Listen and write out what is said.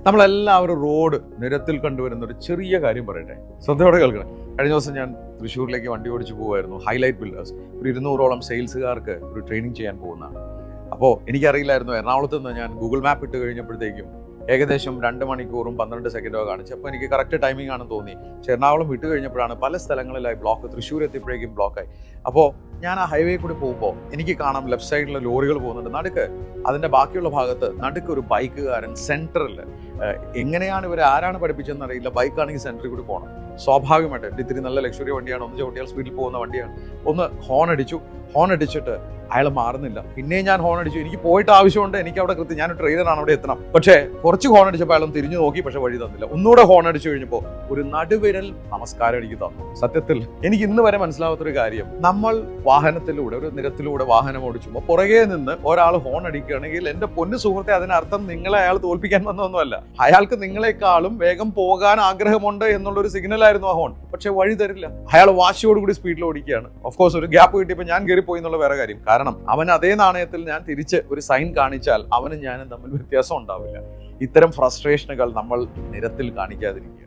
നമ്മളെല്ലാവരും റോഡ് നിരത്തിൽ കണ്ടുവരുന്ന ഒരു ചെറിയ കാര്യം പറയട്ടെ, ശ്രദ്ധയോടെ കേൾക്കണം. കഴിഞ്ഞ ദിവസം ഞാൻ തൃശ്ശൂരിലേക്ക് വണ്ടി ഓടിച്ച് പോകുമായിരുന്നു. ഹൈലൈറ്റ് ബിൽഡേഴ്സ് ഒരു 200ഓളം സെയിൽസുകാർക്ക് ഒരു ട്രെയിനിങ് ചെയ്യാൻ പോകുന്നതാണ്. അപ്പോൾ എനിക്കറിയില്ലായിരുന്നു, എറണാകുളത്ത് നിന്ന് ഞാൻ ഗൂഗിൾ മാപ്പ് ഇട്ട് കഴിഞ്ഞപ്പോഴത്തേക്കും ഏകദേശം 2 മണിക്കൂറും 12 സെക്കൻഡോ കാണിച്ചു. അപ്പോൾ എനിക്ക് കറക്റ്റ് ടൈമിംഗ് ആണെന്ന് തോന്നി. പക്ഷേ എറണാകുളം വിട്ട് കഴിഞ്ഞപ്പോഴാണ് പല സ്ഥലങ്ങളിലായി ബ്ലോക്ക്. തൃശ്ശൂർ എത്തിയപ്പോഴേക്കും ബ്ലോക്കായി. അപ്പോൾ ഞാൻ ആ ഹൈവേ കൂടി പോകുമ്പോൾ എനിക്ക് കാണാം ലെഫ്റ്റ് സൈഡിലെ ലോറികൾ പോകുന്നുണ്ട്. നടുക്ക് അതിൻ്റെ ബാക്കിയുള്ള ഭാഗത്ത് നടുക്ക് ഒരു ബൈക്കുകാരൻ സെൻറ്ററിൽ, എങ്ങനെയാണ് ഇവർ ആരാണ് പഠിപ്പിച്ചതെന്ന് അറിയില്ല, ബൈക്കാണെങ്കിൽ സെൻറ്ററിൽ കൂടി പോകണം. സ്വാഭാവികമായിട്ട് ഇത്തിരി നല്ല ലക്ഷറി വണ്ടിയാണ്, ഒന്ന് ചവിട്ടിയാൽ സ്പീഡിൽ പോകുന്ന വണ്ടിയാണ്. ഒന്ന് ഹോൺ അടിച്ചു. ഹോൺ അടിച്ചിട്ട് അയാൾ മാറുന്നില്ല. പിന്നെയും ഞാൻ ഹോൺ അടിച്ചു. എനിക്ക് പോയിട്ട് ആവശ്യമുണ്ട്, എനിക്ക് അവിടെ കൃത്യം, ഞാൻ ട്രെയിനറാണ്, അവിടെ എത്തണം. പക്ഷേ കുറച്ച് ഹോൺ അടിച്ചപ്പോൾ അയാളും തിരിഞ്ഞു നോക്കി, പക്ഷെ വഴി തന്നില്ല. ഒന്നുകൂടെ ഹോൺ അടിച്ചു കഴിഞ്ഞപ്പോൾ ഒരു നടുവിരൽ നമസ്കാരം എനിക്ക് തന്നു. സത്യത്തിൽ എനിക്ക് ഇന്ന് വരെ മനസ്സിലാവാത്തൊരു കാര്യം, നമ്മൾ വാഹനത്തിലൂടെ ഒരു നിരത്തിലൂടെ വാഹനം ഓടിച്ചുമ്പോൾ പുറകെ നിന്ന് ഒരാൾ ഹോൺ അടിക്കുകയാണെങ്കിൽ എൻ്റെ പൊന്നു സുഹൃത്തെ, അതിനർത്ഥം നിങ്ങളെ അയാൾ തോൽപ്പിക്കാൻ വന്നതൊന്നുമല്ല. അയാൾക്ക് നിങ്ങളെക്കാളും വേഗം പോകാൻ ആഗ്രഹമുണ്ട് എന്നുള്ളൊരു സിഗ്നലായിരുന്നു ആ ഹോൺ. പക്ഷെ വഴി തരില്ല. അയാൾ വാശിയോടുകൂടി സ്പീഡിൽ ഓടിക്കുകയാണ്. ഓഫ്കോഴ്സ് ഒരു ഗ്യാപ്പ് കിട്ടിയപ്പോൾ ഞാൻ കയറിപ്പോയി എന്നുള്ള വേറെ കാര്യം. കാരണം അവൻ അതേ നാണയത്തിൽ ഞാൻ തിരിച്ച് ഒരു സൈൻ കാണിച്ചാൽ അവനും ഞാനും തമ്മിൽ വ്യത്യാസം ഉണ്ടാവില്ല. ഇത്തരം ഫ്രസ്ട്രേഷനുകൾ നമ്മൾ നിരത്തിൽ കാണിക്കാതിരിക്കുക.